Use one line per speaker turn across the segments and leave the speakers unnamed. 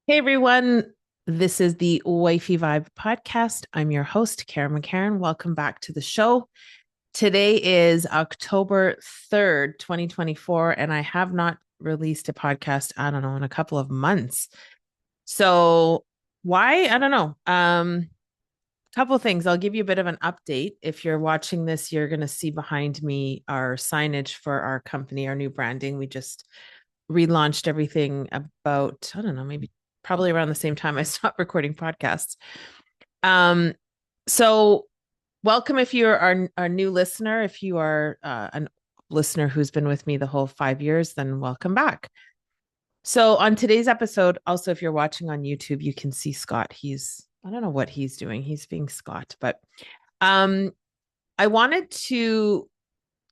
Hey everyone, this is the Wifey Vibe podcast. I'm your host, Karen McCarran. Welcome back to the show. Today is October 3rd, 2024, and I have not released a podcast, I don't know, in a couple of months. So, why? I don't know. Couple of things. I'll give you a bit of an update. If you're watching this, you're going to see behind me our signage for our company, our new branding. We just relaunched everything about, I don't know, maybe probably around the same time I stopped recording podcasts. Um, so welcome if you're our new listener. If you are a listener who's been with me the whole 5 years, then welcome back. So on today's episode, also if you're watching on YouTube, you can see Scott. I don't know what he's doing. He's being Scott, but um I wanted to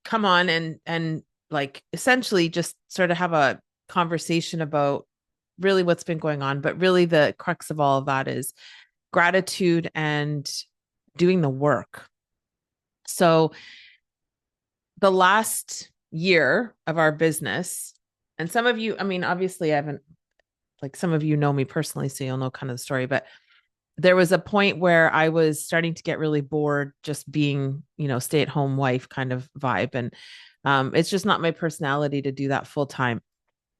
come on and like essentially just sort of have a conversation about really what's been going on, but really the crux of all of that is gratitude and doing the work. So the last year of our business, and some of you, I mean, obviously I haven't, like, some of you know me personally, so you'll know kind of the story, but there was a point where I was starting to get really bored just being, stay at home wife kind of vibe. And it's just not my personality to do that full time.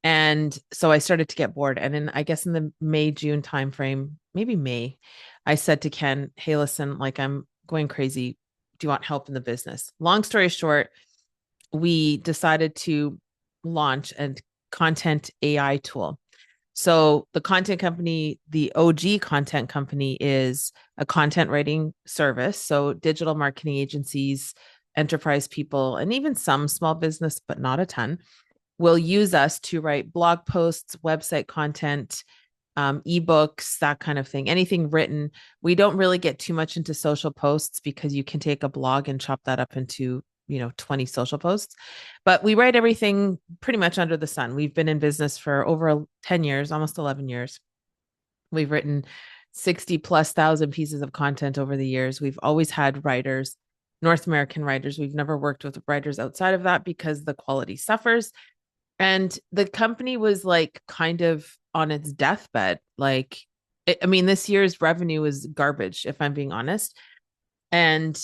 And so I started to get bored. And I guess in the May, June timeframe, maybe May, I said to Ken, hey, listen, like I'm going crazy. Do you want help in the business? Long story short, we decided to launch a content AI tool. So the content company, the OG content company, is a content writing service. So digital marketing agencies, enterprise people, and even some small business, but not a ton, will use us to write blog posts, website content, ebooks, that kind of thing, anything written. We don't really get too much into social posts because you can take a blog and chop that up into 20 social posts, but we write everything pretty much under the sun. We've been in business for over 10 years, almost 11 years. We've written 60 plus thousand pieces of content over the years. We've always had writers, North American writers. We've never worked with writers outside of that because the quality suffers. And the company was like kind of on its deathbed. Like, I mean, this year's revenue is garbage, if I'm being honest. And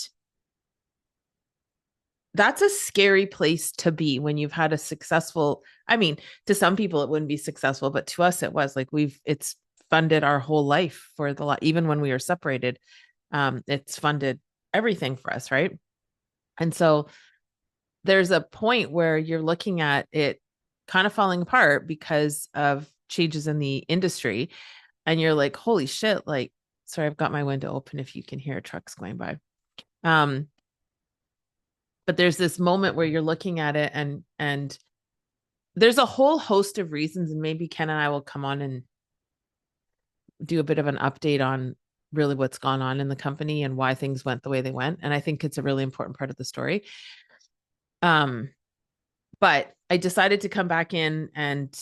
that's a scary place to be when you've had a successful, I mean, to some people it wouldn't be successful, but to us it was. Like, it's funded our whole life for even when we were separated. It's funded everything for us, right? And so there's a point where you're looking at it kind of falling apart because of changes in the industry, and you're like, holy shit. Like, sorry, I've got my window open if you can hear trucks going by. um but there's this moment where you're looking at it, and there's a whole host of reasons, and maybe Ken and I will come on and do a bit of an update on really what's gone on in the company and why things went the way they went. And I think it's a really important part of the story. um but I decided to come back in and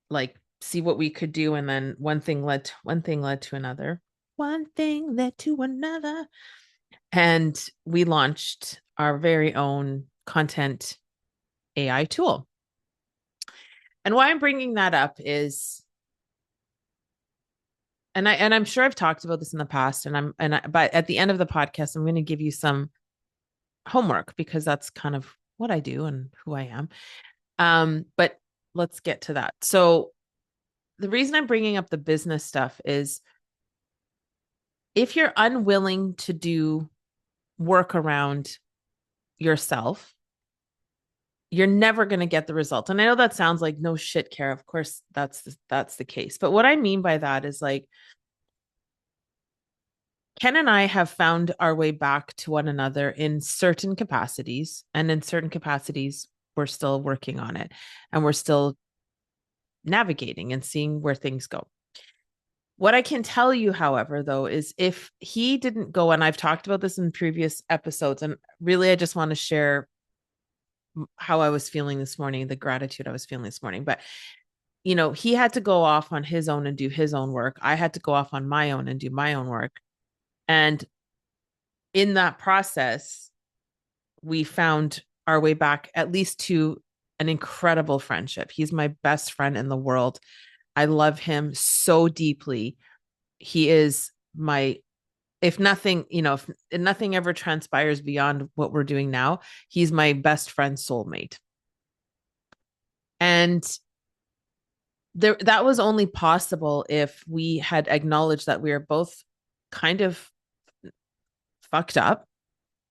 like see what we could do, and then one thing led to another. One thing led to another, and we launched our very own content AI tool. And why I'm bringing that up is, and I'm sure I've talked about this in the past, but at the end of the podcast I'm going to give you some homework because that's kind of what I do and who I am. But let's get to that. So the reason I'm bringing up the business stuff is, if you're unwilling to do work around yourself, you're never going to get the result. And I know that sounds like no shit, Kara. Of course, that's the case. But what I mean by that is, like, Ken and I have found our way back to one another in certain capacities, and in certain capacities, we're still working on it, and we're still navigating and seeing where things go. What I can tell you, however, though, is if he didn't go, and I've talked about this in previous episodes, and really I just want to share how I was feeling this morning, the gratitude I was feeling this morning. But, he had to go off on his own and do his own work. I had to go off on my own and do my own work. And in that process, we found our way back, at least to an incredible friendship. He's my best friend in the world. I love him so deeply. He is my, if nothing, if nothing ever transpires beyond what we're doing now, he's my best friend soulmate. And that was only possible if we had acknowledged that we are both kind of fucked up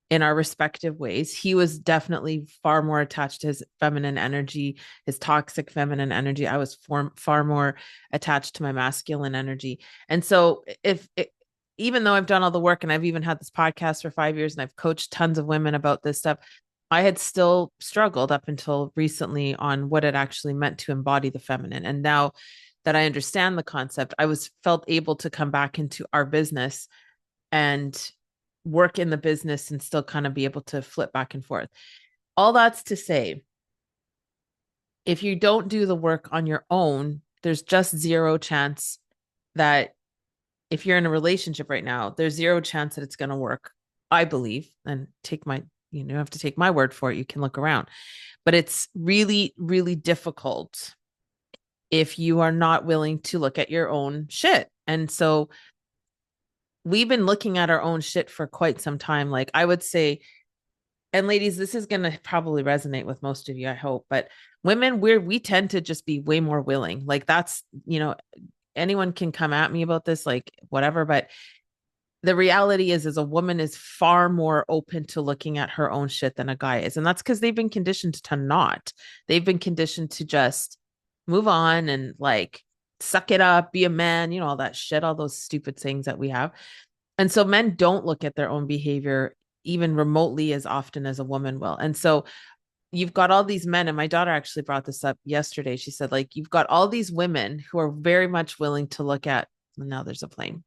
in our respective ways. He was definitely far more attached to his feminine energy, his toxic feminine energy. I was far more attached to my masculine energy. And so even though I've done all the work and I've even had this podcast for 5 years and I've coached tons of women about this stuff, I had still struggled up until recently on what it actually meant to embody the feminine. And now that I understand the concept, I was felt able to come back into our business and work in the business and still kind of be able to flip back and forth. All that's to say, if you don't do the work on your own, there's just zero chance that if you're in a relationship right now, there's zero chance that it's going to work. I believe, and you have to take my word for it. You can look around, but it's really, really difficult if you are not willing to look at your own shit. And so we've been looking at our own shit for quite some time. Like I would say, and ladies, this is going to probably resonate with most of you, I hope, but women, we tend to just be way more willing. Like that's, anyone can come at me about this, like whatever, but the reality is a woman is far more open to looking at her own shit than a guy is. And that's because they've been conditioned to not. They've been conditioned to just move on and like suck it up, be a man, all that shit, all those stupid things that we have. And so men don't look at their own behavior even remotely as often as a woman will. And so you've got all these men, and my daughter actually brought this up yesterday. She said, like, you've got all these women who are very much willing to look at, now there's a plane.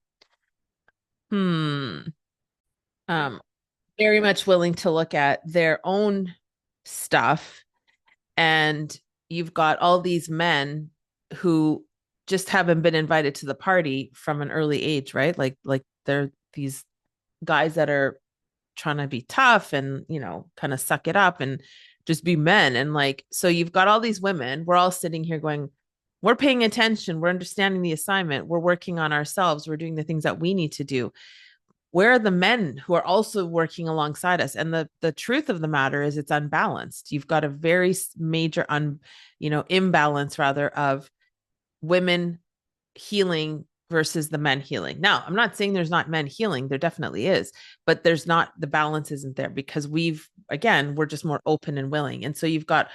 Um, very much willing to look at their own stuff. And you've got all these men who just haven't been invited to the party from an early age, right? Like they're these guys that are trying to be tough and, kind of suck it up and just be men. And like, so you've got all these women, we're all sitting here going, we're paying attention, we're understanding the assignment, we're working on ourselves, we're doing the things that we need to do. Where are the men who are also working alongside us? And the truth of the matter is it's unbalanced. You've got a very major imbalance rather of women healing versus the men healing. Now, I'm not saying there's not men healing, there definitely is, but there's not, the balance isn't there because we're just more open and willing. And so you've got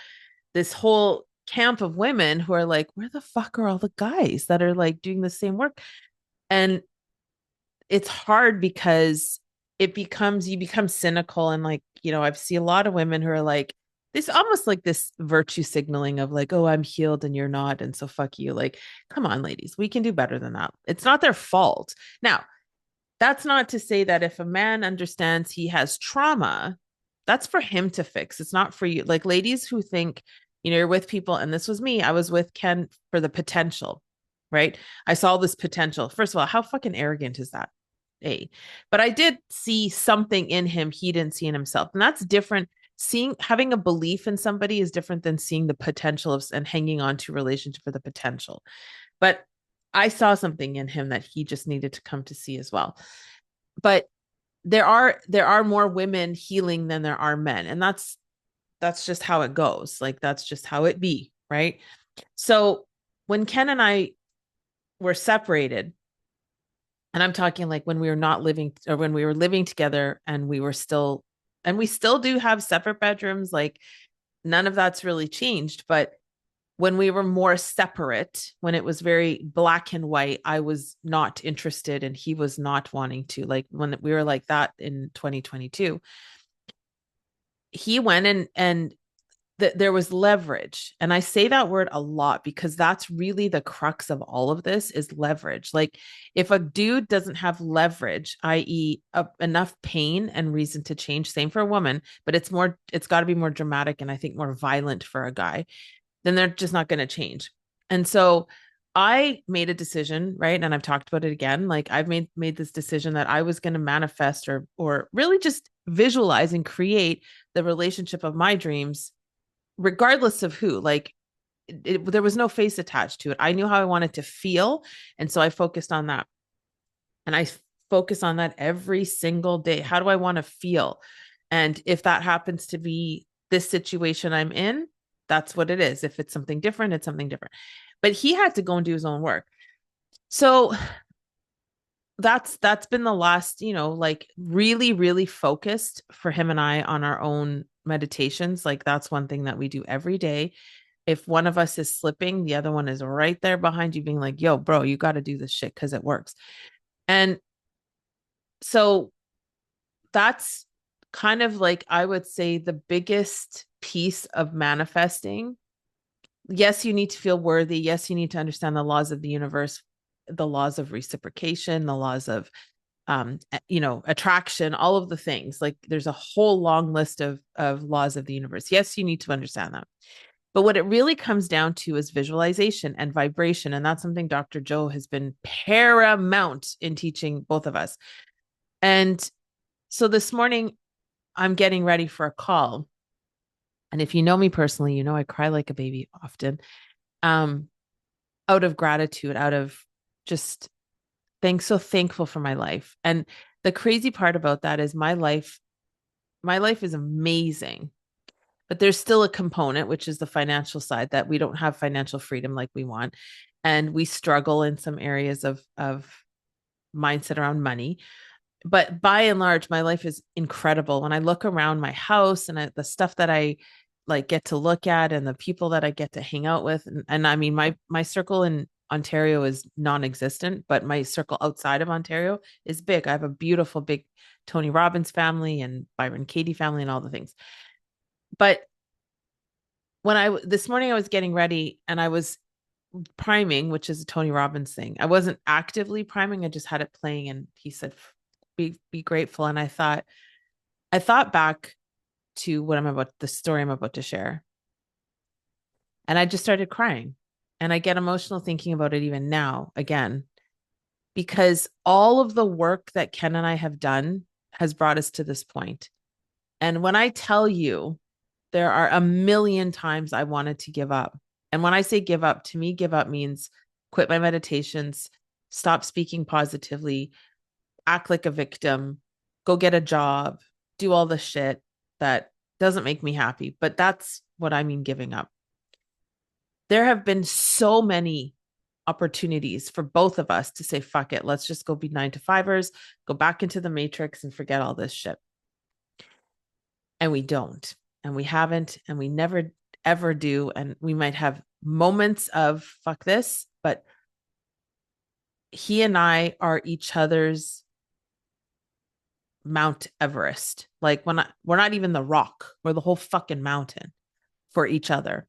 this whole camp of women who are like, where the fuck are all the guys that are like doing the same work? And it's hard because you become cynical and like, I've seen a lot of women who are like, this almost like this virtue signaling of like, oh, I'm healed and you're not. And so fuck you. Like, come on, ladies, we can do better than that. It's not their fault. Now, that's not to say that if a man understands he has trauma, that's for him to fix. It's not for you. Like ladies who think, you're with people, and this was me. I was with Ken for the potential, right? I saw this potential. First of all, how fucking arrogant is that? But I did see something in him he didn't see in himself. And that's different. Having a belief in somebody is different than seeing the potential of and hanging on to a relationship for the potential. But I saw something in him that he just needed to come to see as well. But there are more women healing than there are men. And that's just how it goes. Like that's just how it be, right? So when Ken and I were separated, and I'm talking like when we were not living or when we were living together and we still do have separate bedrooms, like none of that's really changed. But when we were more separate, when it was very black and white, I was not interested and he was not wanting to. Like when we were like that in 2022, he went and there was leverage. And I say that word a lot because that's really the crux of all of this is leverage. Like if a dude doesn't have leverage, i.e. enough pain and reason to change, same for a woman, but it's got to be more dramatic and I think more violent for a guy, then they're just not going to change. And so I made a decision, right? And I've talked about it again. Like I've made this decision that I was going to manifest or really just visualize and create the relationship of my dreams regardless of who. Like there was no face attached to it. I knew how I wanted to feel. And so I focused on that. And I focus on that every single day. How do I want to feel? And if that happens to be this situation I'm in, that's what it is. If it's something different, it's something different. But he had to go and do his own work. So that's been the last, like really, really focused for him and I on our own meditations. Like that's one thing that we do every day. If one of us is slipping, the other one is right there behind you, being like, yo, bro, you got to do this shit because it works. And so that's kind of like, I would say, the biggest piece of manifesting. Yes, you need to feel worthy. Yes, you need to understand the laws of the universe, the laws of reciprocation, the laws of attraction, all of the things. Like there's a whole long list of laws of the universe. Yes, you need to understand that. But what it really comes down to is visualization and vibration. And that's something Dr. Joe has been paramount in teaching both of us. And so this morning, I'm getting ready for a call. And if you know me personally, you know I cry like a baby often, um, out of gratitude, out of just so thankful for my life. And the crazy part about that is my life is amazing. But there's still a component, which is the financial side, that we don't have financial freedom like we want. And we struggle in some areas of mindset around money. But by and large, my life is incredible. When I look around my house and the stuff that I like get to look at and the people that I get to hang out with, and I mean, my circle in Ontario is non-existent, but my circle outside of Ontario is big. I have a beautiful big Tony Robbins family and Byron Katie family and all the things. But this morning I was getting ready and I was priming, which is a Tony Robbins thing. I wasn't actively priming, I just had it playing, and he said, be grateful. And I thought back to the story I'm about to share. And I just started crying. And I get emotional thinking about it even now again, because all of the work that Ken and I have done has brought us to this point. And when I tell you, there are a million times I wanted to give up. And when I say give up, to me, give up means quit my meditations, stop speaking positively, act like a victim, go get a job, do all the shit that doesn't make me happy. But that's what I mean giving up. There have been so many opportunities for both of us to say, fuck it, let's just go be 9-to-5ers, go back into the matrix and forget all this shit. And we don't, and we haven't, and we never ever do. And we might have moments of fuck this, but he and I are each other's Mount Everest. Like we're not even the rock, we're the whole fucking mountain for each other.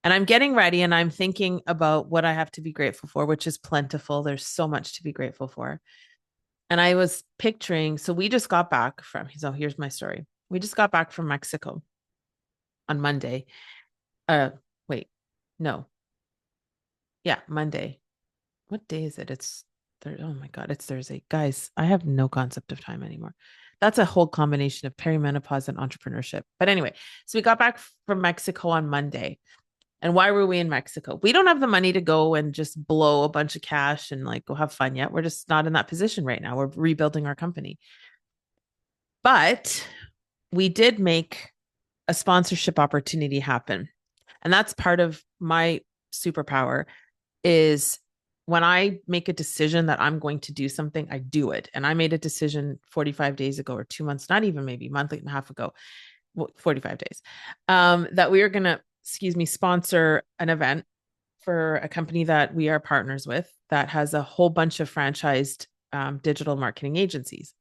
And I'm getting ready and I'm thinking about what I have to be grateful for, which is plentiful. There's so much to be grateful for. And I was picturing, so we just got back from, so here's my story. We just got back from Mexico on Monday. Wait, no. Yeah, Monday. What day is it? Oh my God, it's Thursday. Guys, I have no concept of time anymore. That's a whole combination of perimenopause and entrepreneurship. But anyway, so we got back from Mexico on Monday. And why were we in Mexico? We don't have the money to go and just blow a bunch of cash and like go have fun yet. We're just not in that position right now. We're rebuilding our company. But we did make a sponsorship opportunity happen. And that's part of my superpower is when I make a decision that I'm going to do something, I do it. And I made a decision 45 days ago or 2 months, not even maybe a month and a half ago, 45 days, that we are going to, sponsor an event for a company that we are partners with that has a whole bunch of franchised digital marketing agencies.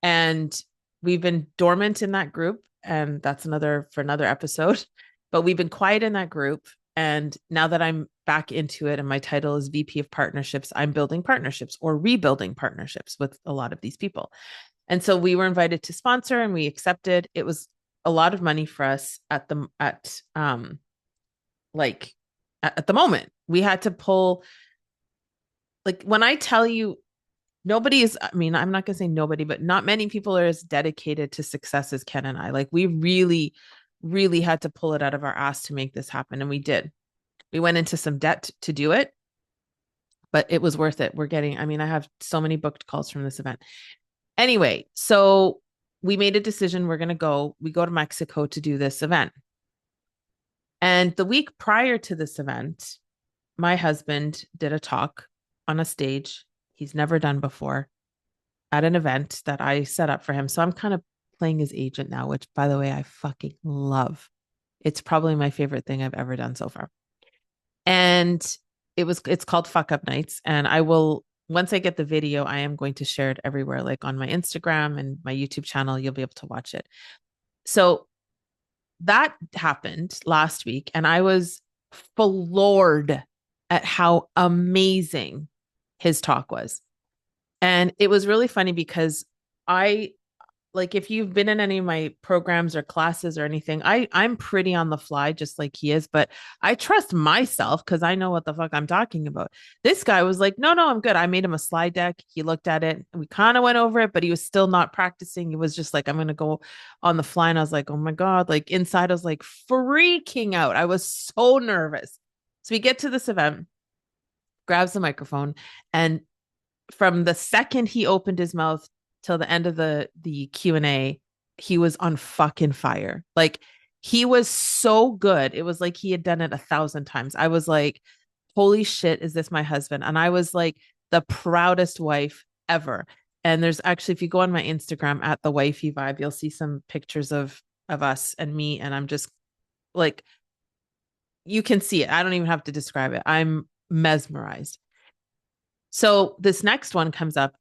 And we've been dormant in that group. And that's for another episode, but we've been quiet in that group. And now that I'm back into it and my title is VP of Partnerships, I'm building partnerships or rebuilding partnerships with a lot of these people. And so we were invited to sponsor and we accepted. It was a lot of money for us at the moment. We had to pull, like, when I tell you nobody is, I mean, I'm not going to say nobody, but not many people are as dedicated to success as Ken and I. Like we really really had to pull it out of our ass to make this happen. And we did. We went into some debt to do it, but it was worth it. I mean, I have so many booked calls from this event. Anyway, so we made a decision. We go to Mexico to do this event. And the week prior to this event, my husband did a talk on a stage he's never done before at an event that I set up for him. So I'm kind of playing his agent now, which by the way, I fucking love. It's probably my favorite thing I've ever done so far. And it's called Fuck Up Nights. And I will, once I get the video, I am going to share it everywhere, like on my Instagram and my YouTube channel. You'll be able to watch it. So that happened last week, and I was floored at how amazing his talk was. And it was really funny because I like if you've been in any of my programs or classes or anything, I'm pretty on the fly just like he is, but I trust myself because I know what the fuck I'm talking about. This guy was like, no, I'm good. I made him a slide deck. He looked at it. We kind of went over it, but he was still not practicing. He was just like, I'm gonna go on the fly. And I was like, oh my God. Like inside, I was like freaking out. I was so nervous. So we get to this event, grabs the microphone, and from the second he opened his mouth till the end of the Q&A, he was on fucking fire. Like he was so good. It was like he had done it 1,000 times. I was like, holy shit, is this my husband? And I was like the proudest wife ever. And there's actually, if you go on my Instagram at the wifey vibe, you'll see some pictures of us and me. And I'm just like, you can see it. I don't even have to describe it. I'm mesmerized. So this next one comes up,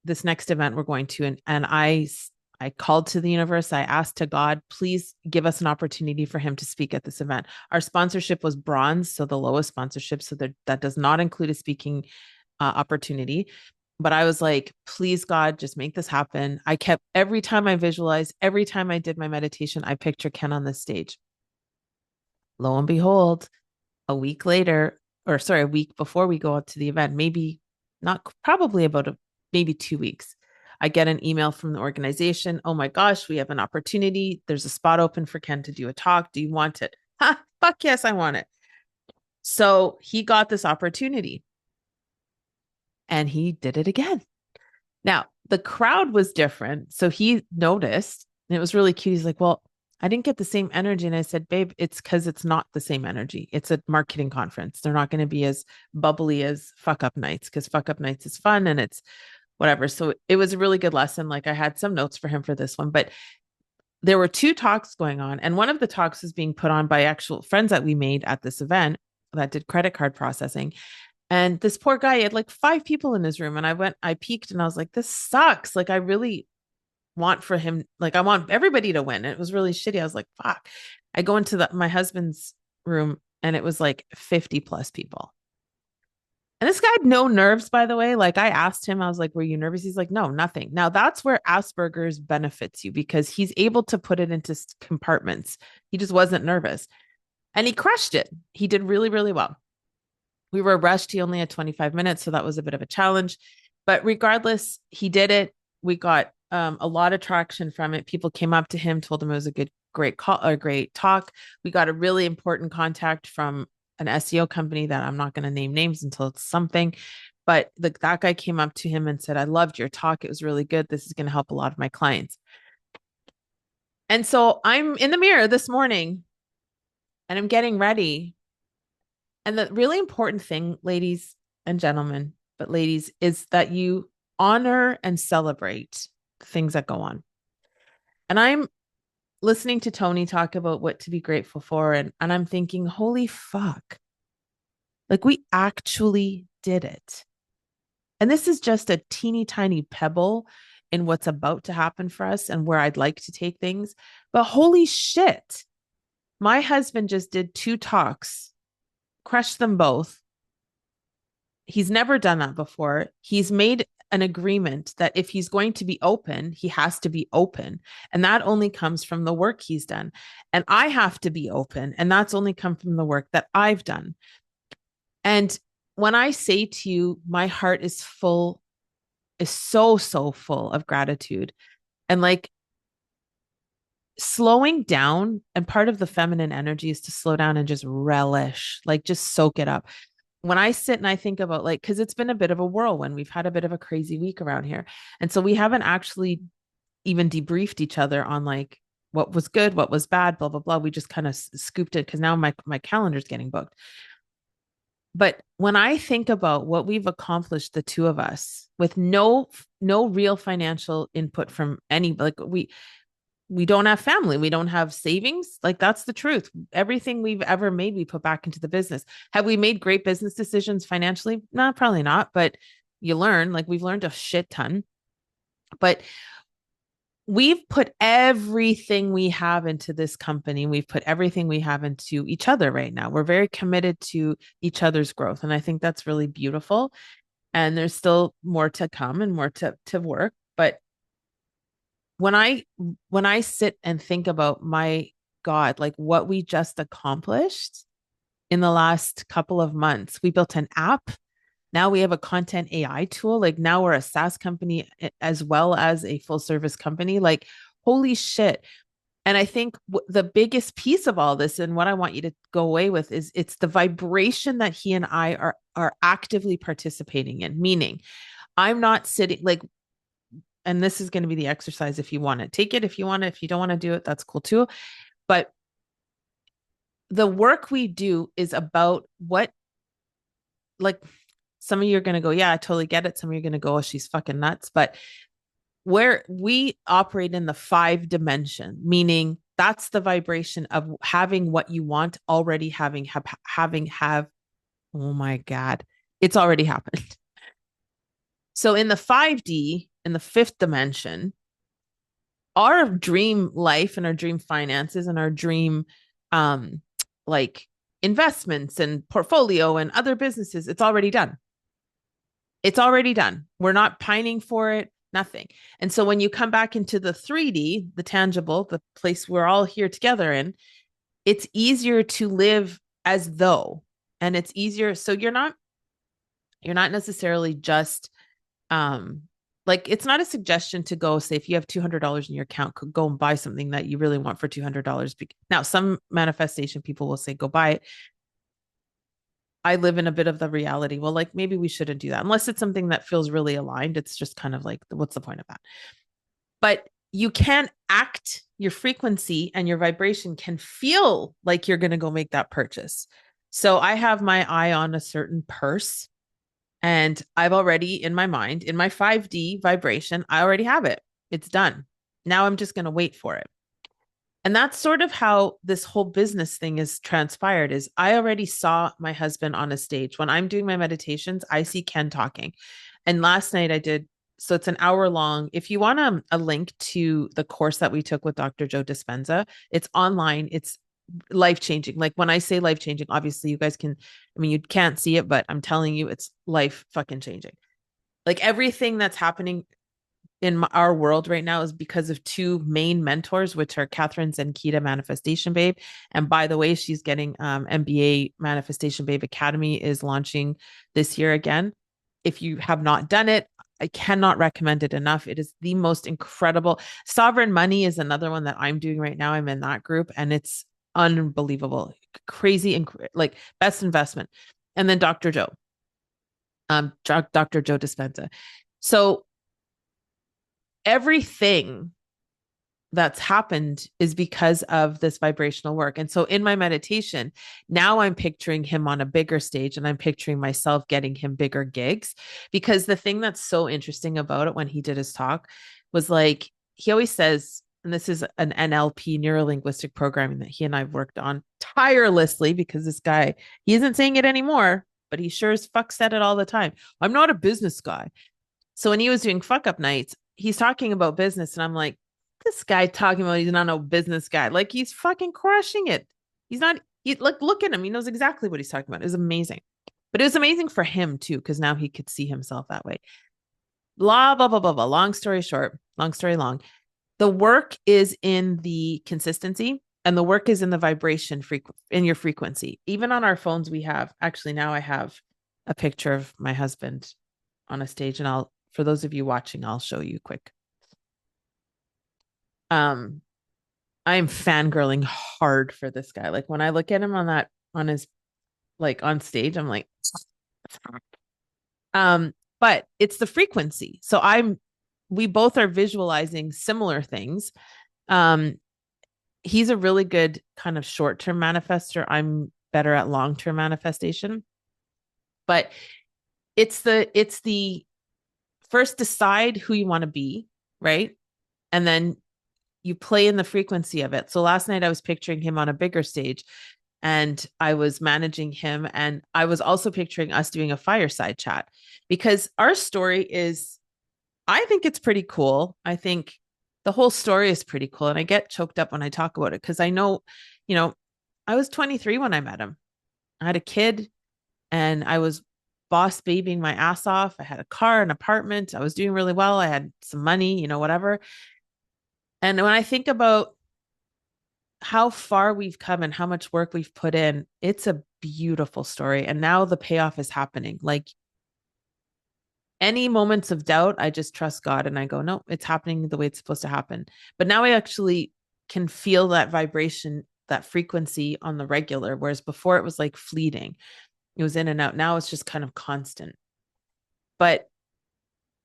this next event we're going to, and I called to the universe. I asked to God, please give us an opportunity for him to speak at this event. Our sponsorship was bronze, so the lowest sponsorship. So that does not include a speaking opportunity. But I was like, please, God, just make this happen. I kept, every time I visualized, every time I did my meditation, I picture Ken on this stage. Lo and behold, a week before we go out to the event, maybe not, probably about maybe 2 weeks, I get an email from the organization. Oh my gosh, we have an opportunity. There's a spot open for Ken to do a talk. Do you want it? Ha, fuck yes, I want it. So he got this opportunity and he did it again. Now, the crowd was different. So he noticed, and it was really cute. He's like, well, I didn't get the same energy. And I said, babe, it's because it's not the same energy. It's a marketing conference. They're not going to be as bubbly as Fuck Up Nights because Fuck Up Nights is fun and it's whatever. So it was a really good lesson. Like I had some notes for him for this one, but there were 2 talks going on. And one of the talks was being put on by actual friends that we made at this event that did credit card processing. And this poor guy had like 5 people in his room. And I peeked and I was like, this sucks. Like I really want for him, like I want everybody to win. It was really shitty. I was like, fuck. I go into my husband's room and it was like 50 plus people. And this guy had no nerves, by the way. Like I asked him, I was like, were you nervous? He's like, no, nothing. Now that's where Asperger's benefits you because he's able to put it into compartments. He just wasn't nervous and he crushed it. He did really, really well. We were rushed. He only had 25 minutes. So that was a bit of a challenge, but regardless, he did it. We got a lot of traction from it. People came up to him, told him it was a great call, a great talk. We got a really important contact from an SEO company that I'm not going to name names until it's something. But that guy came up to him and said, I loved your talk. It was really good. This is going to help a lot of my clients. And so I'm in the mirror this morning and I'm getting ready. And the really important thing, ladies and gentlemen, but ladies, is that you honor and celebrate things that go on. And I'm listening to Tony talk about what to be grateful for. And I'm thinking, holy fuck. Like we actually did it. And this is just a teeny tiny pebble in what's about to happen for us and where I'd like to take things. But holy shit. My husband just did 2 talks, crushed them both. He's never done that before. He's made an agreement that if he's going to be open, he has to be open. And that only comes from the work he's done. And I have to be open. And that's only come from the work that I've done. And when I say to you, my heart is so full of gratitude. And like, slowing down, and part of the feminine energy is to slow down and just relish, like just soak it up. When I sit and I think about like, because it's been a bit of a whirlwind, we've had a bit of a crazy week around here. And so we haven't actually even debriefed each other on like what was good, what was bad, blah, blah, blah. We just kind of scooped it because now my calendar's getting booked. But when I think about what we've accomplished, the two of us, with no real financial input from any, like we don't have family, we don't have savings, like that's the truth. Everything we've ever made we put back into the business. Have we made great business decisions financially? No, probably not, but you learn. Like we've learned a shit ton, but we've put everything we have into this company. We've put everything we have into each other right now. We're very committed to each other's growth, and I think that's really beautiful. And there's still more to come and more to work, but when I sit and think about, my God, like what we just accomplished in the last couple of months. We built an app. Now we have a content AI tool. Like now we're a SaaS company as well as a full service company. Like, holy shit. And I think the biggest piece of all this, and what I want you to go away with, is it's the vibration that he and I are actively participating in. Meaning, I'm not sitting like, and this is going to be the exercise. If you want to take it, if you want to, if you don't want to do it, that's cool too. But the work we do is about what, like, some of you are going to go, yeah, I totally get it. Some of you are going to go, oh, she's fucking nuts. But where we operate in the 5 dimension, meaning that's the vibration of having what you want already, have, oh my God, it's already happened. So in the 5D, in the 5th dimension, our dream life and our dream finances and our dream like investments and portfolio and other businesses, it's already done. It's already done. We're not pining for it, nothing. And so when you come back into the 3D, the tangible, the place we're all here together in, it's easier to live as though, and it's easier. So you're not necessarily just like, it's not a suggestion to go say, if you have $200 in your account, could go and buy something that you really want for $200. Now, some manifestation people will say, go buy it. I live in a bit of the reality. Well, like maybe we shouldn't do that unless it's something that feels really aligned. It's just kind of like, what's the point of that? But you can act, your frequency and your vibration can feel like you're going to go make that purchase. So I have my eye on a certain purse, and I've already, in my mind, in my 5D vibration, I already have it. It's done. Now I'm just going to wait for it. And that's sort of how this whole business thing is transpired. Is I already saw my husband on a stage. When I'm doing my meditations, I see Ken talking. And last night I did, so it's an hour long. If you want a link to the course that we took with Dr. Joe Dispenza, it's online. It's life changing. Like when I say life changing, obviously you guys can, I mean, you can't see it, but I'm telling you, it's life fucking changing. Like everything that's happening in our world right now is because of 2 main mentors, which are Catherine Zenkita, Manifestation Babe. And by the way, she's getting MBA. Manifestation Babe Academy is launching this year again. If you have not done it, I cannot recommend it enough. It is the most incredible. Sovereign Money is another one that I'm doing right now. I'm in that group and it's unbelievable, crazy, and like best investment. And then Dr. Joe, Dr. Joe Dispenza. So everything that's happened is because of this vibrational work. And so in my meditation, now I'm picturing him on a bigger stage and I'm picturing myself getting him bigger gigs. Because the thing that's so interesting about it when he did his talk was like, he always says, and this is an NLP, neuro linguistic programming, that he and I've worked on tirelessly, because this guy, he isn't saying it anymore, but he sure as fuck said it all the time. I'm not a business guy. So when he was doing fuck up nights, he's talking about business. And I'm like, this guy talking about he's not a business guy. Like he's fucking crushing it. He's not, like, look at him. He knows exactly what he's talking about. It was amazing. But it was amazing for him too, because now he could see himself that way. Blah, blah, blah, blah, blah. Long story short, long story long. The work is in the consistency, and the work is in the vibration in your frequency. Even on our phones, we have, actually now I have a picture of my husband on a stage, and for those of you watching, I'll show you quick. I'm I'm fangirling hard for this guy. Like when I look at him on his like on stage, I'm like, um, but it's the frequency. So we both are visualizing similar things. Um, he's a really good kind of short-term manifester. I'm better at long-term manifestation. But it's the first decide who you want to be, right? And then you play in the frequency of it. So last night I was picturing him on a bigger stage and I was managing him, and I was also picturing us doing a fireside chat because our story is, I think it's pretty cool. I think the whole story is pretty cool. And I get choked up when I talk about it because I know, you know, I was 23 when I met him. I had a kid and I was boss babying my ass off. I had a car, an apartment. I was doing really well. I had some money, whatever. And when I think about how far we've come and how much work we've put in, it's a beautiful story. And now the payoff is happening. Like any moments of doubt, I just trust God and I go, no, it's happening the way it's supposed to happen. But now I actually can feel that vibration, that frequency on the regular, whereas before it was like fleeting. It was in and out. Now it's just kind of constant. But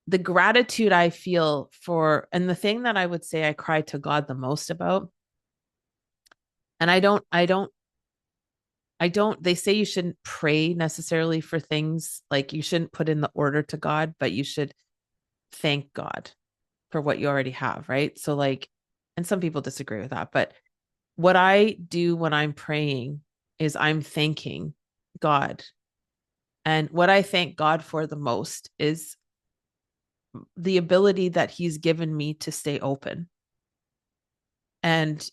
the gratitude I feel for, and the thing that I would say I cry to God the most about, and I don't, they say you shouldn't pray necessarily for things, like you shouldn't put in the order to God, but you should thank God for what you already have, right? So, like, and some people disagree with that, but what I do when I'm praying is I'm thanking God. And what I thank God for the most is the ability that He's given me to stay open and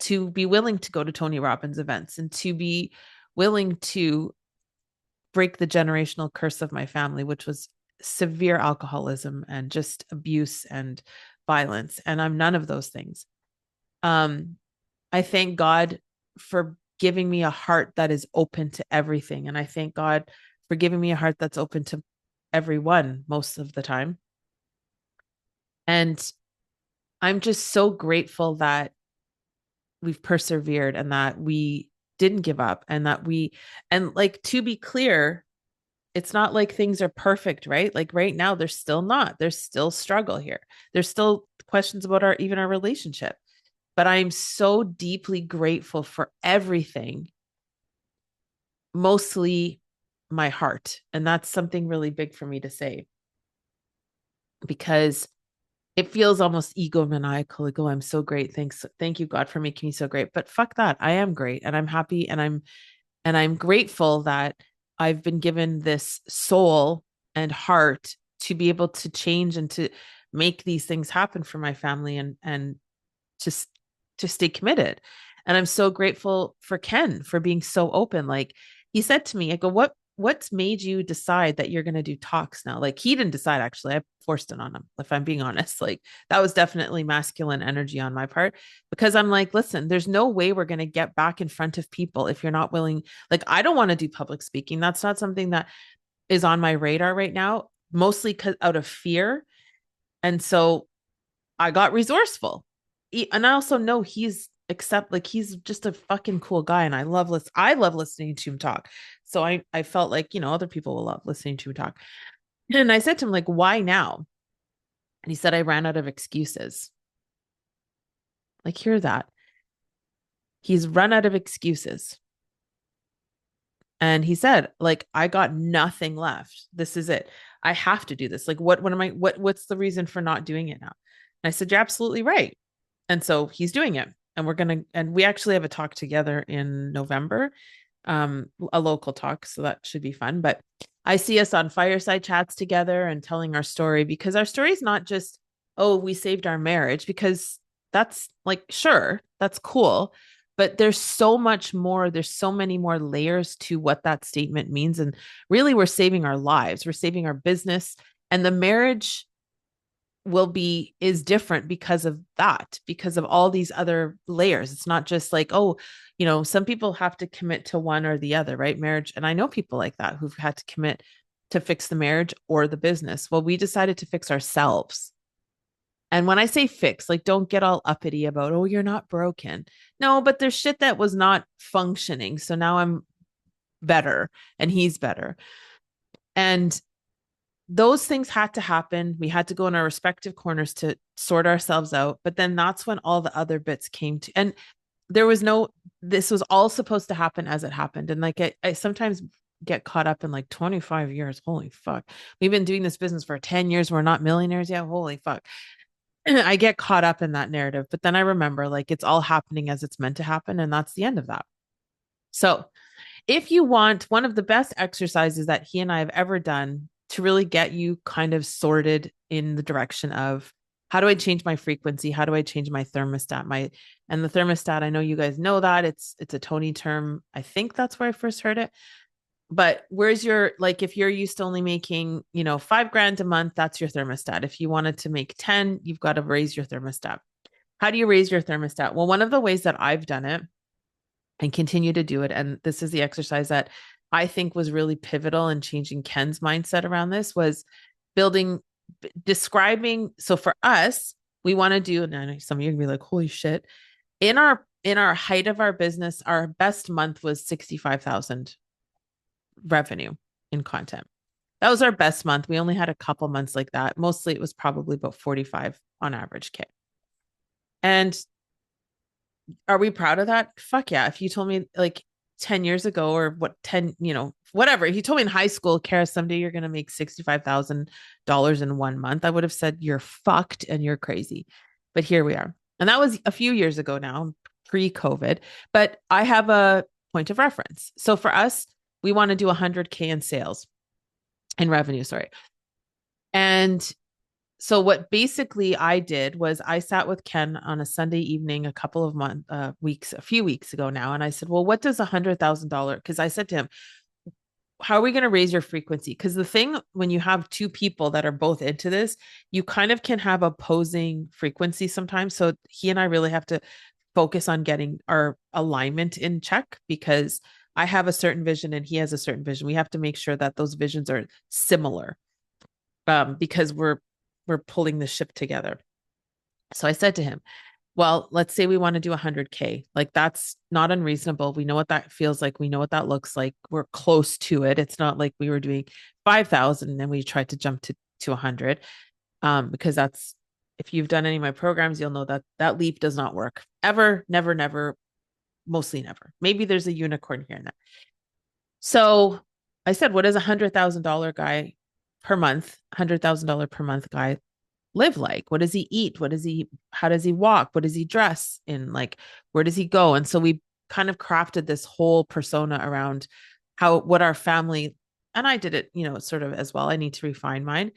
to be willing to go to Tony Robbins events and to be willing to break the generational curse of my family, which was severe alcoholism and just abuse and violence. And I'm none of those things. Um, I thank God for giving me a heart that is open to everything. And I thank God for giving me a heart that's open to everyone most of the time. And I'm just so grateful that we've persevered and that we didn't give up and that and like, to be clear, it's not like things are perfect, right? Like right now, there's still not. There's still struggle here. There's still questions about our relationship. But I'm so deeply grateful for everything, mostly my heart. And that's something really big for me to say because it feels almost egomaniacal. Like, oh, I'm so great. Thanks. Thank you, God, for making me so great. But fuck that. I am great and I'm happy and I'm grateful that I've been given this soul and heart to be able to change and to make these things happen for my family and just to stay committed. And I'm so grateful for Ken for being so open. Like he said to me, I go, what's made you decide that you're going to do talks now? Like he didn't decide, actually. I forced it on him, if I'm being honest. Like that was definitely masculine energy on my part because I'm like, listen, there's no way we're going to get back in front of people if you're not willing. Like I don't want to do public speaking. That's not something that is on my radar right now, mostly out of fear. And so I got resourceful. And I also know he's just a fucking cool guy and I love listening to him talk. So I felt like, other people will love listening to him talk. And I said to him, like, why now? And he said, I ran out of excuses. Like, hear that. He's run out of excuses. And he said, like, I got nothing left. This is it. I have to do this. Like, what's the reason for not doing it now? And I said, you're absolutely right. And so he's doing it. And we actually have a talk together in November, a local talk. So that should be fun. But I see us on fireside chats together and telling our story because our story is not just, oh, we saved our marriage, because that's like, sure, that's cool. But there's so much more. There's so many more layers to what that statement means. And really, we're saving our lives, we're saving our business. And the marriage is different because of that, because of all these other layers. It's not just like, oh, some people have to commit to one or the other, right? Marriage. And I know people like that who've had to commit to fix the marriage or the business. Well, we decided to fix ourselves. And when I say fix, like don't get all uppity about, oh, you're not broken. No, but there's shit that was not functioning. So now I'm better and he's better. And those things had to happen. We had to go in our respective corners to sort ourselves out. But then that's when all the other bits came to, and there was no, this was all supposed to happen as it happened. And like, I sometimes get caught up in like 25 years. Holy fuck. We've been doing this business for 10 years. We're not millionaires yet. Holy fuck. I get caught up in that narrative. But then I remember like it's all happening as it's meant to happen. And that's the end of that. So if you want one of the best exercises that he and I have ever done to really get you kind of sorted in the direction of how do I change my frequency? How do I change my thermostat? And the thermostat, I know you guys know that it's a Tony term. I think that's where I first heard it. But where's your, like, if you're used to only making, $5,000 a month, that's your thermostat. If you wanted to make 10, you've got to raise your thermostat. How do you raise your thermostat? Well, one of the ways that I've done it and continue to do it. And this is the exercise that I think was really pivotal in changing Ken's mindset around this was building, describing. So for us, we want to do, and I know some of you are gonna be like, holy shit. In our height of our business, our best month was 65,000 revenue in content. That was our best month. We only had a couple months like that. Mostly it was probably about 45 on average, K. And are we proud of that? Fuck yeah. If you told me like 10 years ago or what 10, whatever, if you told me in high school, Kara, someday you're going to make $65,000 in 1 month, I would have said you're fucked and you're crazy. But here we are. And that was a few years ago now, pre-COVID, but I have a point of reference. So for us, we want to do 100K in sales in revenue, sorry. And so what basically I did was I sat with Ken on a Sunday evening a couple of a few weeks ago now, and I said, well, what does $100,000? Because I said to him, how are we going to raise your frequency? Because the thing when you have two people that are both into this, you kind of can have opposing frequency sometimes. So he and I really have to focus on getting our alignment in check because I have a certain vision and he has a certain vision. We have to make sure that those visions are similar because we're pulling the ship together. So I said to him, well, let's say we want to do 100K. Like that's not unreasonable. We know what that feels like. We know what that looks like. We're close to it. It's not like we were doing 5,000 and then we tried to jump to 100 because that's, if you've done any of my programs, you'll know that that leap does not work ever, never, never, mostly never. Maybe there's a unicorn here and there. So I said, what does $100,000 guy per month, $100,000 per month guy live like? What does he eat? How does he walk? What does he dress in? Like, where does he go? And so we kind of crafted this whole persona around what our family, and I did it, sort of as well. I need to refine mine.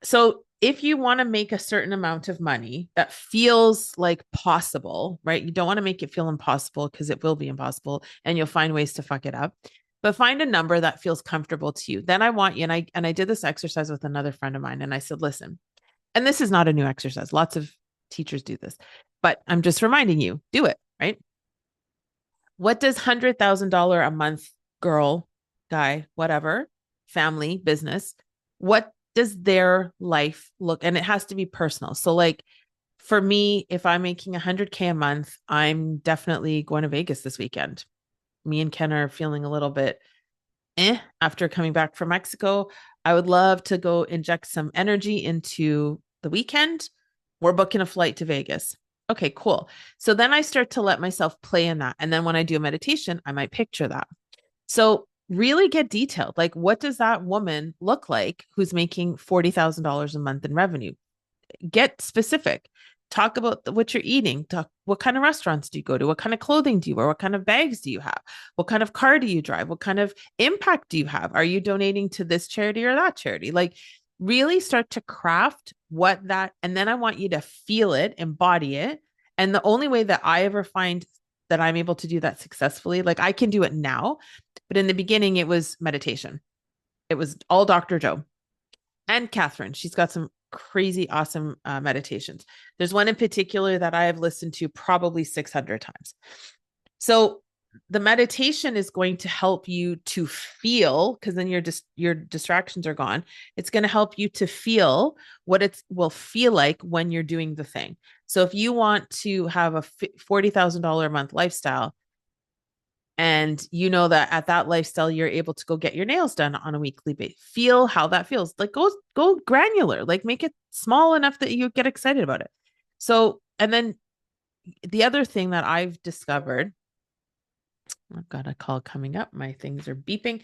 So if you want to make a certain amount of money that feels like possible, right? You don't want to make it feel impossible because it will be impossible and you'll find ways to fuck it up. But find a number that feels comfortable to you. Then I want you, and I did this exercise with another friend of mine, and I said, listen, and this is not a new exercise. Lots of teachers do this, but I'm just reminding you, do it, right? What does $100,000 a month girl, guy, whatever, family, business, what does their life look? And it has to be personal. So like for me, if I'm making 100K a month, I'm definitely going to Vegas this weekend. Me and Ken are feeling a little bit after coming back from Mexico. I would love to go inject some energy into the weekend. We're booking a flight to Vegas. Okay, cool. So then I start to let myself play in that. And then when I do a meditation, I might picture that. So really get detailed. Like, what does that woman look like who's making $40,000 a month in revenue? Get specific. Talk about what you're eating. Talk what kind of restaurants do you go to? What kind of clothing do you wear? What kind of bags do you have? What kind of car do you drive? What kind of impact do you have? Are you donating to this charity or that charity? Like really start to craft what that, and then I want you to feel it, embody it. And the only way that I ever find that I'm able to do that successfully, like I can do it now, but in the beginning it was meditation. It was all Dr. Joe and Catherine. She's got some crazy awesome meditations. There's one in particular that I have listened to probably 600 times. So the meditation is going to help you to feel, because then your distractions are gone. It's going to help you to feel what it will feel like when you're doing the thing. So if you want to have a $40,000 a month lifestyle, and you know that at that lifestyle you're able to go get your nails done on a weekly basis, feel how that feels. Like go granular, like make it small enough that you get excited about it. So, and then the other thing that I've discovered, I've got a call coming up, my things are beeping.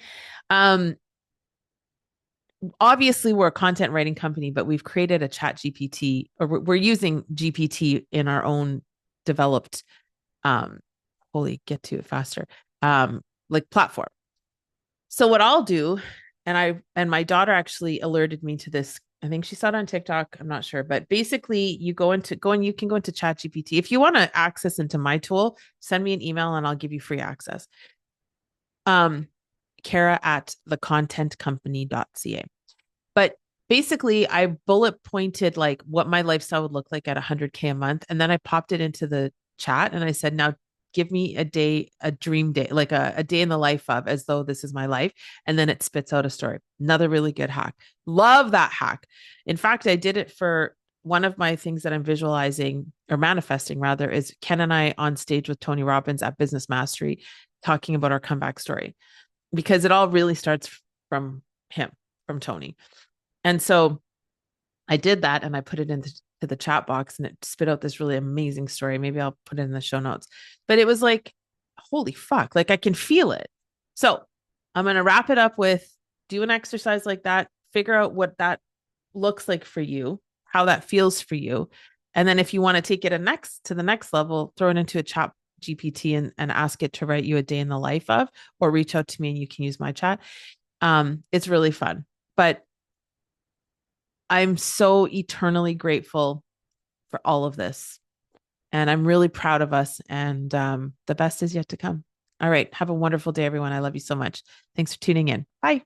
Obviously we're a content writing company, but we've created a chat GPT, or we're using GPT in our own developed holy, get to it faster, like platform. So what I'll do, and my daughter actually alerted me to this. I think she saw it on TikTok. I'm not sure, but basically you you can go into Chat GPT. If you want to access into my tool, send me an email and I'll give you free access. Kara at thecontentcompany.ca. But basically I bullet pointed like what my lifestyle would look like at 100K a month. And then I popped it into the chat and I said, now give me a day, a dream day, like a day in the life of, as though this is my life. And then it spits out a story. Another really good hack. Love that hack. In fact, I did it for one of my things that I'm visualizing or manifesting rather is Ken and I on stage with Tony Robbins at Business Mastery talking about our comeback story, because it all really starts from him, from Tony. And so I did that and I put it into the chat box and it spit out this really amazing story. Maybe I'll put it in the show notes. But it was like, holy fuck, like I can feel it. So I'm going to wrap it up with do an exercise like that, figure out what that looks like for you, how that feels for you. And then if you want to take it to the next level, throw it into a chat GPT and ask it to write you a day in the life of, or reach out to me and you can use my chat. It's really fun. But I'm so eternally grateful for all of this. And I'm really proud of us. And the best is yet to come. All right. Have a wonderful day, everyone. I love you so much. Thanks for tuning in. Bye.